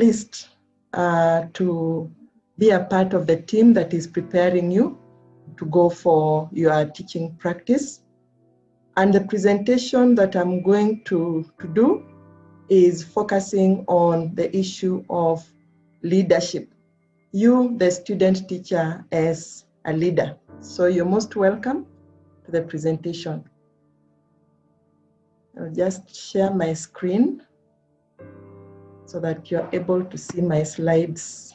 pleased to be a part of the team that is preparing you to go for your teaching practice. And the presentation that I'm going to do is focusing on the issue of leadership. You, the student teacher, as a leader. So you're most welcome to the presentation. I'll just share my screen so that you're able to see my slides.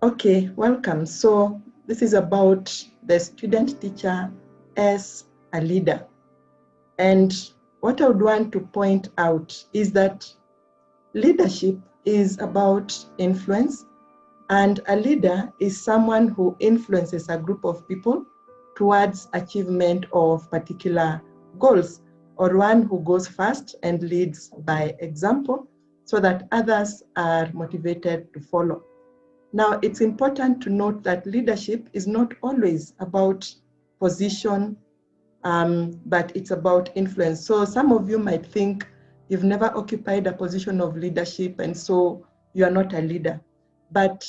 Okay, welcome. So this is about the student teacher as a leader. And what I would want to point out is that leadership is about influence, and a leader is someone who influences a group of people towards achievement of particular goals, or one who goes first and leads by example so that others are motivated to follow. Now, it's important to note that leadership is not always about position, but it's about influence. So some of you might think you've never occupied a position of leadership, and so you are not a leader. But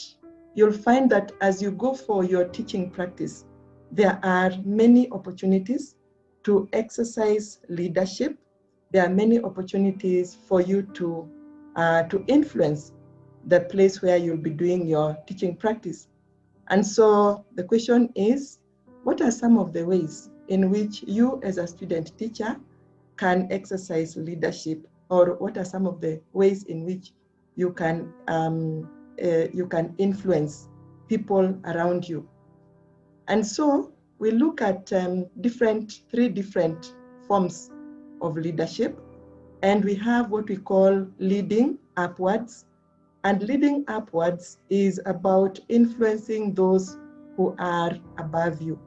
you'll find that as you go for your teaching practice, there are many opportunities to exercise leadership. There are many opportunities for you to influence the place where you'll be doing your teaching practice. And so the question is, what are some of the ways in which you as a student teacher can exercise leadership, or what are some of the ways in which you can influence people around you? And so we look at three different forms of leadership, and we have what we call leading upwards. And leading upwards is about influencing those who are above you.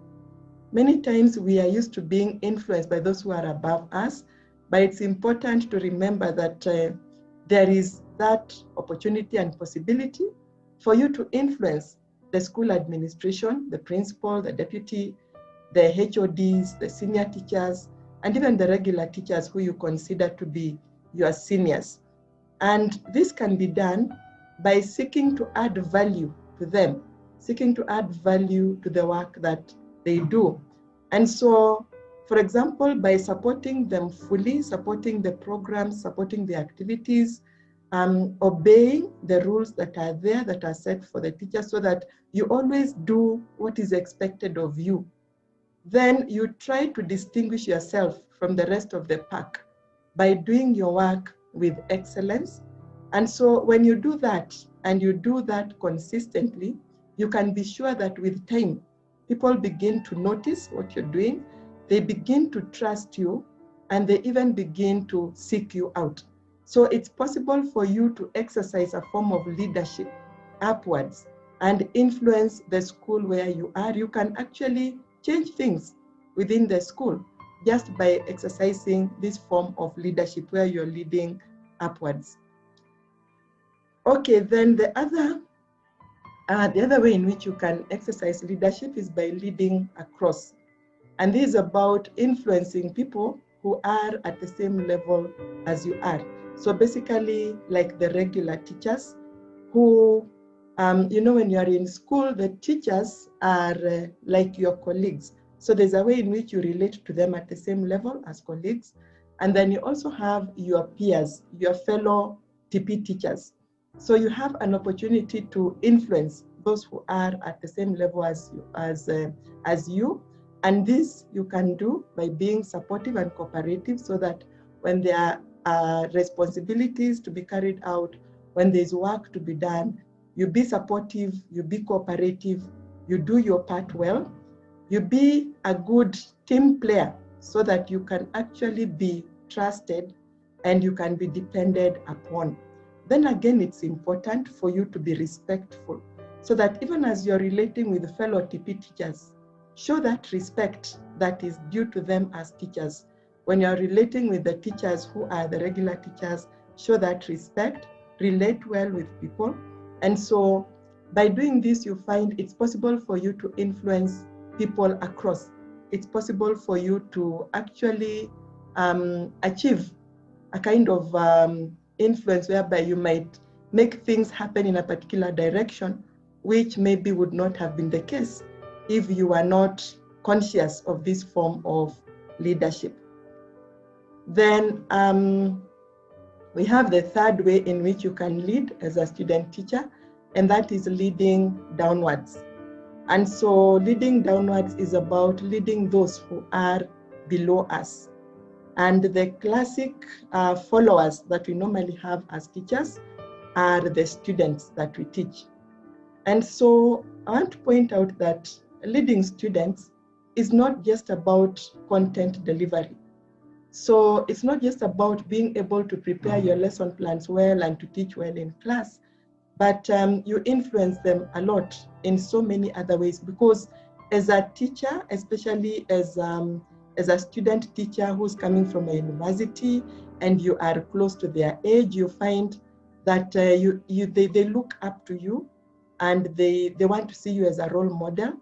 Many times we are used to being influenced by those who are above us, but it's important to remember that there is that opportunity and possibility for you to influence the school administration, the principal, the deputy, the HODs, the senior teachers, and even the regular teachers who you consider to be your seniors. And this can be done by seeking to add value to them, seeking to add value to the work that they do. And so, for example, by supporting them fully, supporting the programs, supporting the activities, obeying the rules that are there, that are set for the teacher, so that you always do what is expected of you. Then you try to distinguish yourself from the rest of the pack by doing your work with excellence. And so when you do that, and you do that consistently, you can be sure that with time, people begin to notice what you're doing, they begin to trust you, and they even begin to seek you out. So it's possible for you to exercise a form of leadership upwards and influence the school where you are. You can actually change things within the school just by exercising this form of leadership where you're leading upwards. Okay, then the other way in which you can exercise leadership is by leading across. And this is about influencing people who are at the same level as you are. So basically, like the regular teachers who, when you are in school, the teachers are like your colleagues. So there's a way in which you relate to them at the same level as colleagues. And then you also have your peers, your fellow TP teachers. So you have an opportunity to influence those who are at the same level as you. And this you can do by being supportive and cooperative, so that when there are responsibilities to be carried out, when there's work to be done, you be supportive, you be cooperative, you do your part well, you be a good team player so that you can actually be trusted and you can be depended upon. Then again, it's important for you to be respectful, so that even as you're relating with fellow TP teachers, show that respect that is due to them as teachers. When you're relating with the teachers who are the regular teachers, show that respect, relate well with people. And so By doing this, you find it's possible for you to influence people across. It's possible for you to actually achieve a kind of influence whereby you might make things happen in a particular direction, which maybe would not have been the case if you were not conscious of this form of leadership. Then we have the third way in which you can lead as a student teacher, and that is leading downwards. And so leading downwards is about leading those who are below us. And the classic followers that we normally have as teachers are the students that we teach. And so I want to point out that leading students is not just about content delivery. So it's not just about being able to prepare your lesson plans well and to teach well in class, but you influence them a lot in so many other ways, because as a teacher, especially as a student teacher who's coming from a university and you are close to their age, you find that they look up to you and they want to see you as a role model,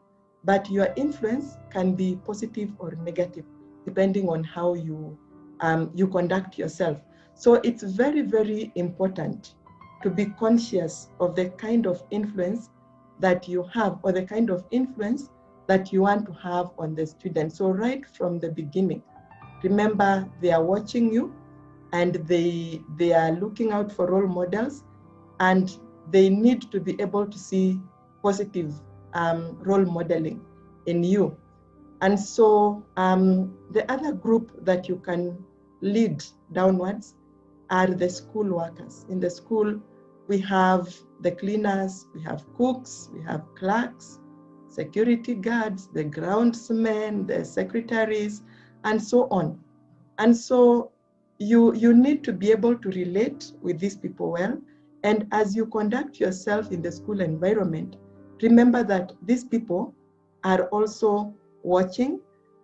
but your influence can be positive or negative depending on how you conduct yourself. So it's very, very important to be conscious of the kind of influence that you have, or the kind of influence that you want to have on the students. So right from the beginning, remember they are watching you and they are looking out for role models, and they need to be able to see positive role modeling in you. And so the other group that you can lead downwards are the school workers. In the school, we have the cleaners, we have cooks, we have clerks, security guards, the groundsmen, the secretaries, and so on. And so you need to be able to relate with these people well. And as you conduct yourself in the school environment, remember that these people are also watching,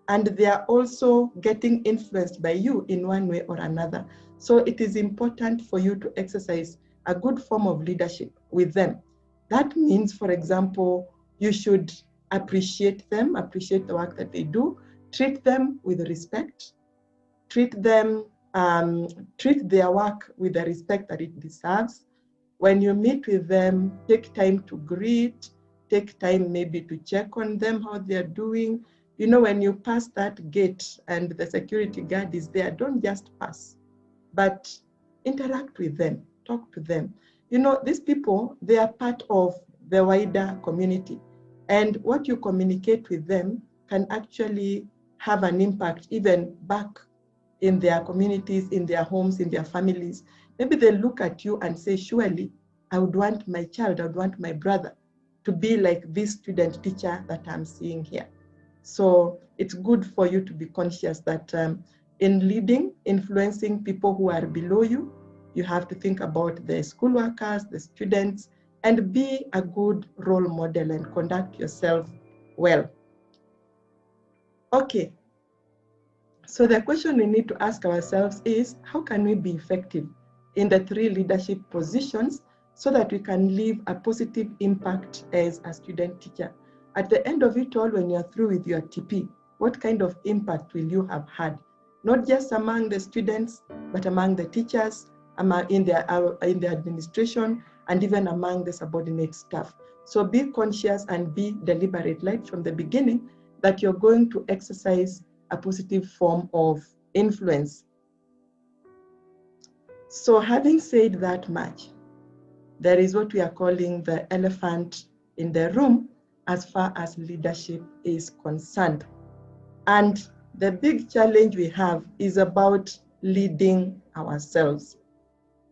and they are also getting influenced by you in one way or another. So it is important for you to exercise a good form of leadership with them. That means, for example, you should appreciate them, appreciate the work that they do, treat them with respect, treat their work with the respect that it deserves. When you meet with them, take time to greet, take time maybe to check on them, how they're doing. You know, when you pass that gate and the security guard is there, don't just pass, but interact with them, talk to them. You know, these people, they are part of the wider community. And what you communicate with them can actually have an impact even back in their communities, in their homes, in their families. Maybe they look at you and say, surely I would want my child, I would want my brother to be like this student teacher that I'm seeing here. So it's good for you to be conscious that in leading, influencing people who are below you, you have to think about the school workers, the students, and be a good role model and conduct yourself well. Okay. So the question we need to ask ourselves is, how can we be effective in the 3 leadership positions so that we can leave a positive impact as a student teacher? At the end of it all, when you're through with your TP, what kind of impact will you have had? Not just among the students, but among the teachers, in the administration, and even among the subordinate staff. So be conscious and be deliberate right from the beginning that you're going to exercise a positive form of influence. So having said that much, there is what we are calling the elephant in the room as far as leadership is concerned. And the big challenge we have is about leading ourselves,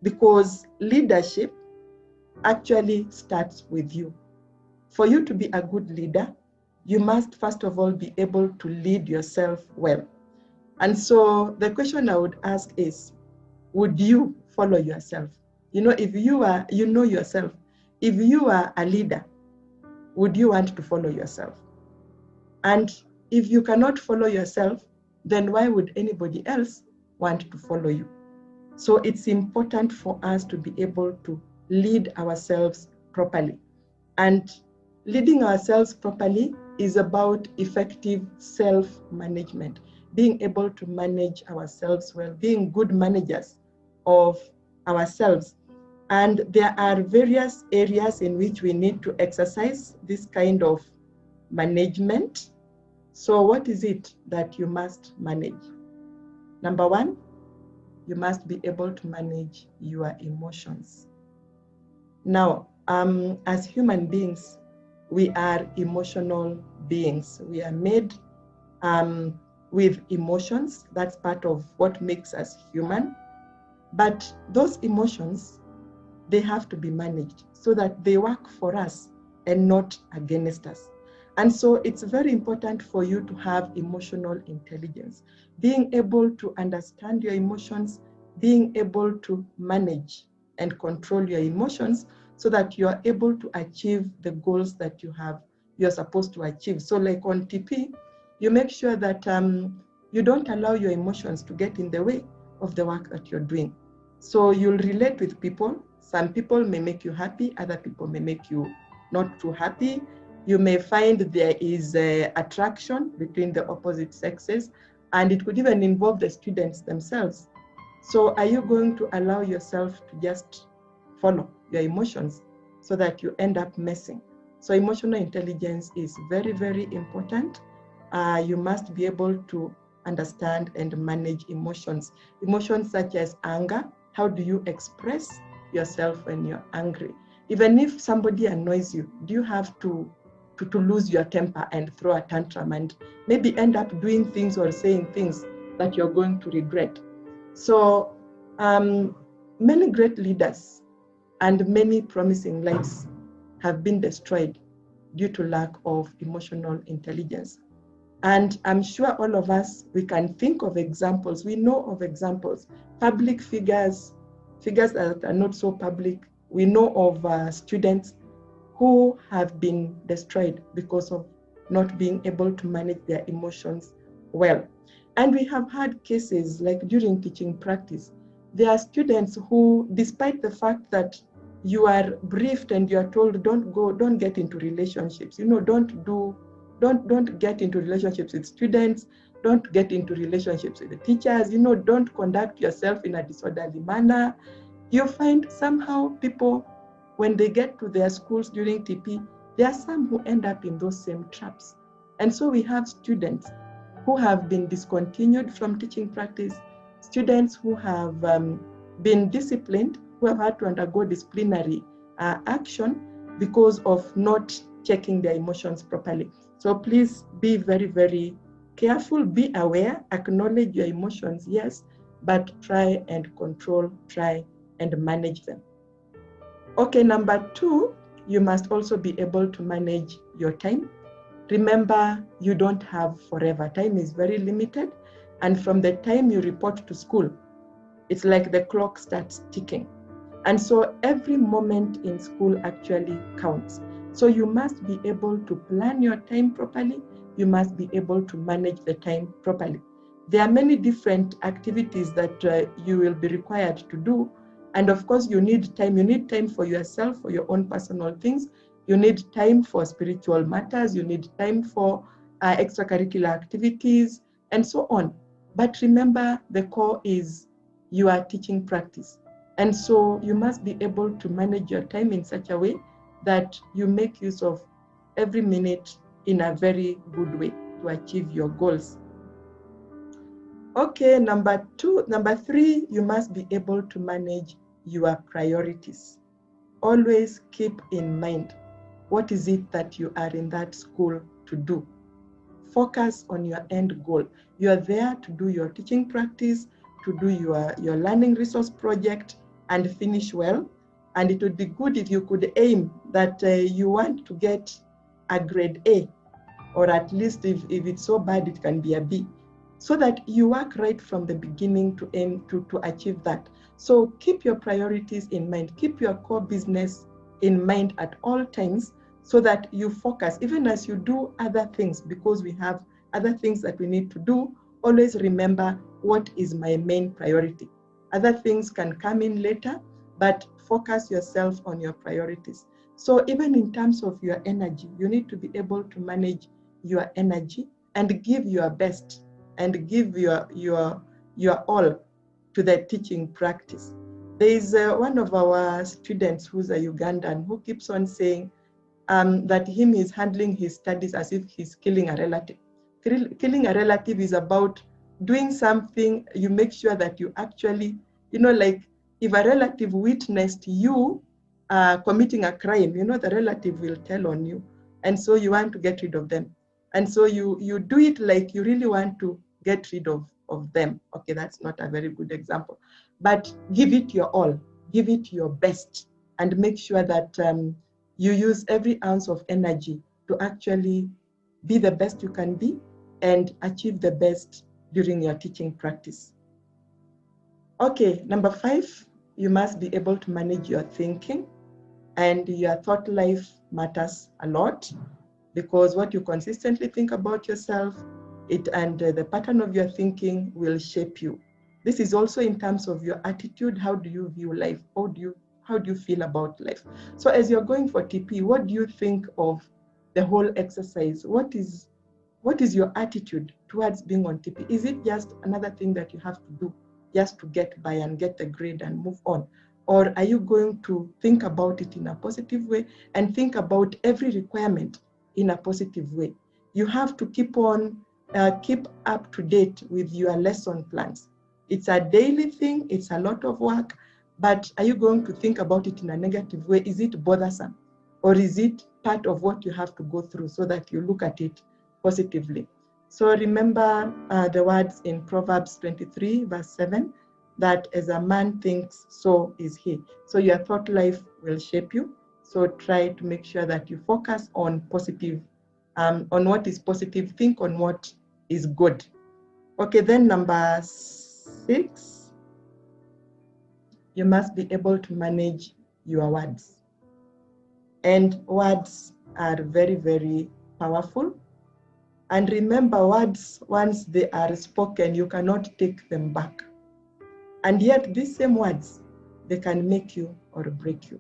because leadership actually starts with you. For you to be a good leader, you must first of all be able to lead yourself well. And so the question I would ask is, would you follow yourself? You know, if you are, you know yourself, if you are a leader, would you want to follow yourself? And if you cannot follow yourself, then why would anybody else want to follow you? So it's important for us to be able to lead ourselves properly. And leading ourselves properly is about effective self-management, being able to manage ourselves well, being good managers of ourselves. And there are various areas in which we need to exercise this kind of management. So what is it that you must manage? Number one, you must be able to manage your emotions. Now, as human beings, we are emotional beings. We are made with emotions. That's part of what makes us human. But those emotions, they have to be managed so that they work for us and not against us. And so it's very important for you to have emotional intelligence, being able to understand your emotions, being able to manage and control your emotions so that you are able to achieve the goals that you're supposed to achieve. So like on TP, you make sure that you don't allow your emotions to get in the way of the work that you're doing. So you'll relate with people. Some people may make you happy, other people may make you not too happy. You may find there is attraction between the opposite sexes, and it could even involve the students themselves. So are you going to allow yourself to just follow your emotions so that you end up messing? So emotional intelligence is very, very important. You must be able to understand and manage emotions. Emotions such as anger. How do you express yourself when you're angry? Even if somebody annoys you, do you have to lose your temper and throw a tantrum and maybe end up doing things or saying things that you're going to regret? So many great leaders and many promising lives have been destroyed due to lack of emotional intelligence. And I'm sure all of us, we can think of examples. We know of examples, public figures, figures that are not so public. We know of students who have been destroyed because of not being able to manage their emotions well. And we have had cases like during teaching practice. There are students who, despite the fact that you are briefed and you are told, don't get into relationships, don't get into relationships with students, don't get into relationships with the teachers, don't conduct yourself in a disorderly manner. You find somehow people, when they get to their schools during TP, there are some who end up in those same traps. And so we have students who have been discontinued from teaching practice, students who have been disciplined, who have had to undergo disciplinary action because of not checking their emotions properly. So please be very, very careful, be aware, acknowledge your emotions, yes, but try and control, try and manage them. Okay, number two, you must also be able to manage your time. Remember, you don't have forever. Time is very limited. And from the time you report to school, it's like the clock starts ticking. And so every moment in school actually counts. So you must be able to plan your time properly. You must be able to manage the time properly. There are many different activities that you will be required to do. And of course, you need time. You need time for yourself, for your own personal things. You need time for spiritual matters. You need time for extracurricular activities and so on. But remember, the core is your teaching practice. And so you must be able to manage your time in such a way that you make use of every minute in a very good way to achieve your goals. Okay, number three, you must be able to manage your priorities. Always keep in mind, what is it that you are in that school to do? Focus on your end goal. You are there to do your teaching practice, to do your learning resource project and finish well. And it would be good if you could aim that you want to get a grade A, or at least if it's so bad, it can be a B, so that you work right from the beginning to aim to achieve that. So keep your priorities in mind, keep your core business in mind at all times, so that you focus, even as you do other things, because we have other things that we need to do. Always remember, what is my main priority? Other things can come in later, but focus yourself on your priorities. So even in terms of your energy, you need to be able to manage your energy and give your best and give your all to the teaching practice. There is one of our students who's a Ugandan who keeps on saying that him is handling his studies as if he's killing a relative. Killing a relative is about doing something, you make sure that you actually, like if a relative witnessed you committing a crime, the relative will tell on you. And so you want to get rid of them. And so you do it like you really want to get rid of them. Okay, that's not a very good example. But give it your all, give it your best, and make sure that you use every ounce of energy to actually be the best you can be and achieve the best during your teaching practice. Okay, number 5, you must be able to manage your thinking, and your thought life matters a lot, because what you consistently think about yourself, and the pattern of your thinking will shape you. This is also in terms of your attitude. How do you view life? How do you feel about life? So as you're going for TP, what do you think of the whole exercise? What is your attitude towards being on TP? Is it just another thing that you have to do just to get by and get the grade and move on? Or are you going to think about it in a positive way and think about every requirement in a positive way? You have to keep up to date with your lesson plans. It's a daily thing, it's a lot of work, but are you going to think about it in a negative way? Is it bothersome? Or is it part of what you have to go through so that you look at it positively? So remember the words in Proverbs 23, verse 7, that as a man thinks, so is he. So your thought life will shape you. So try to make sure that you focus on positive, on what is positive, think on what is good. Okay, then number 6, you must be able to manage your words. And words are very, very powerful. And remember, words, once they are spoken, you cannot take them back. And yet these same words, they can make you or break you.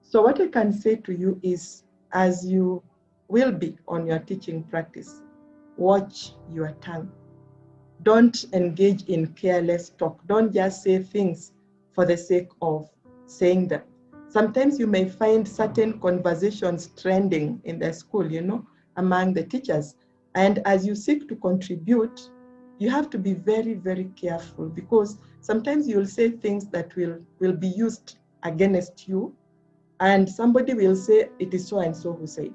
So what I can say to you is, as you will be on your teaching practice, watch your tongue. Don't engage in careless talk. Don't just say things for the sake of saying them. Sometimes you may find certain conversations trending in the school, among the teachers. And as you seek to contribute, you have to be very, very careful, because sometimes you'll say things that will be used against you, and somebody will say it is so and so who said.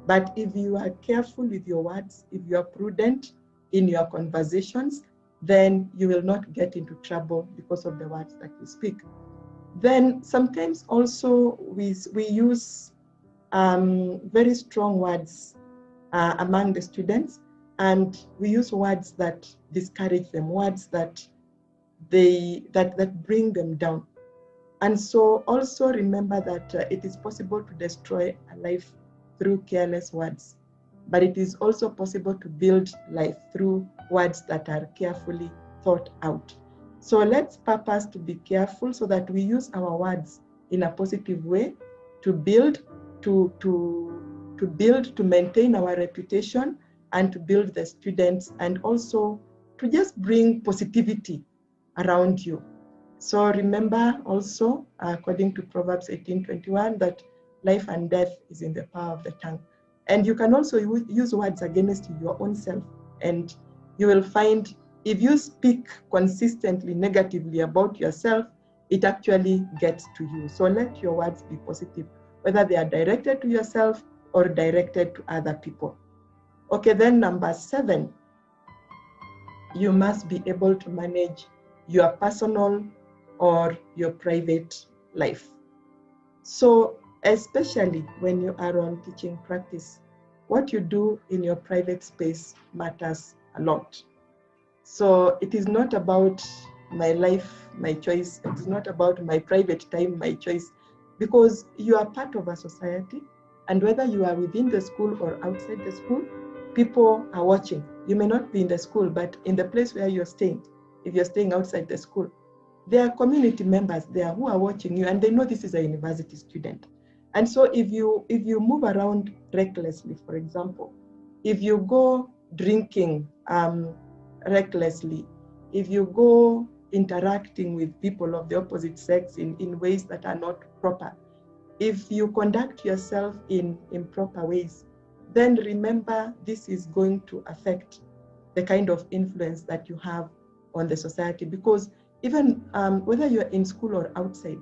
But if you are careful with your words, if you are prudent in your conversations, then you will not get into trouble because of the words that you speak. Then sometimes also we use very strong words among the students, and we use words that discourage them, words that bring them down. And so also remember that it is possible to destroy a life through careless words, but it is also possible to build life through words that are carefully thought out. So let's purpose to be careful so that we use our words in a positive way to build, to maintain our reputation, and to build the students, and also to just bring positivity around you. So remember also, according to Proverbs 18:21, that life and death is in the power of the tongue. And you can also use words against your own self. And you will find if you speak consistently negatively about yourself, it actually gets to you. So let your words be positive, whether they are directed to yourself or directed to other people. Okay, then number 7, you must be able to manage your personal or your private life. So especially when you are on teaching practice, what you do in your private space matters a lot. So it is not about my life, my choice. It is not about my private time, my choice, because you are part of a society, and whether you are within the school or outside the school, people are watching. You may not be in the school, but in the place where you're staying, if you're staying outside the school, there are community members there who are watching you, and they know this is a university student. And so if you move around recklessly, for example, if you go drinking recklessly, if you go interacting with people of the opposite sex in ways that are not proper, if you conduct yourself in improper ways, then remember this is going to affect the kind of influence that you have on the society. Because even whether you're in school or outside,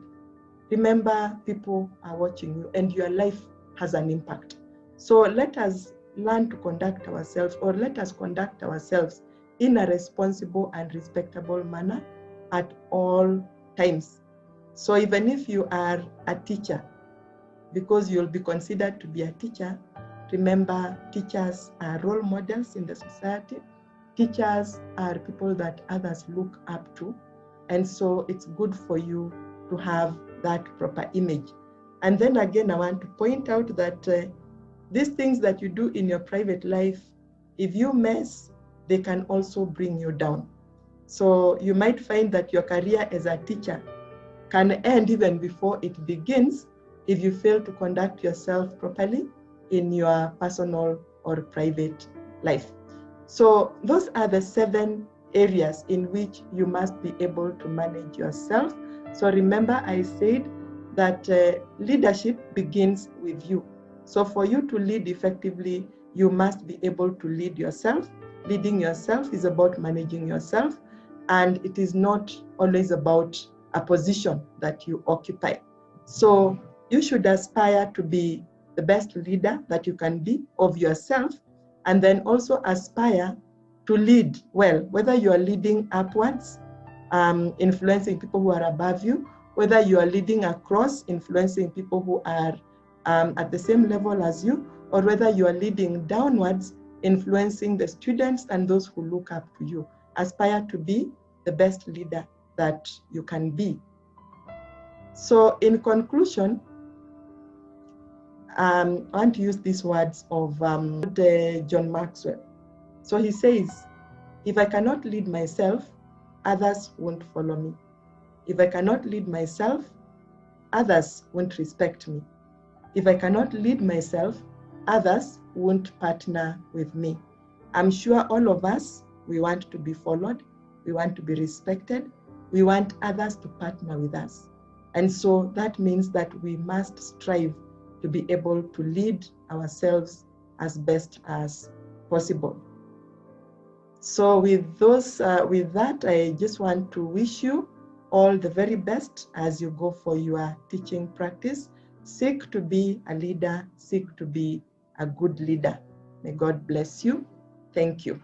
remember people are watching you and your life has an impact. So let us learn to conduct ourselves, or let us conduct ourselves in a responsible and respectable manner at all times. So even if you are a teacher, because you'll be considered to be a teacher, remember teachers are role models in the society. Teachers are people that others look up to. And so it's good for you to have that proper image. And then again, I want to point out that these things that you do in your private life, if you mess, they can also bring you down. So you might find that your career as a teacher can end even before it begins if you fail to conduct yourself properly in your personal or private life. So those are the 7 areas in which you must be able to manage yourself. So remember, I said that leadership begins with you. So for you to lead effectively, you must be able to lead yourself. Leading yourself is about managing yourself, and it is not always about a position that you occupy. So you should aspire to be the best leader that you can be of yourself, and then also aspire to lead well, whether you are leading upwards, influencing people who are above you, whether you are leading across, influencing people who are at the same level as you, or whether you are leading downwards, influencing the students and those who look up to you. Aspire to be the best leader that you can be. So in conclusion, I want to use these words of John Maxwell. So he says, if I cannot lead myself, others won't follow me. If I cannot lead myself, others won't respect me. If I cannot lead myself, others won't partner with me. I'm sure all of us, we want to be followed, we want to be respected, we want others to partner with us. And so that means that we must strive to be able to lead ourselves as best as possible. So with that, I just want to wish you all the very best as you go for your teaching practice. Seek to be a leader, seek to be a good leader. May God bless you. Thank you.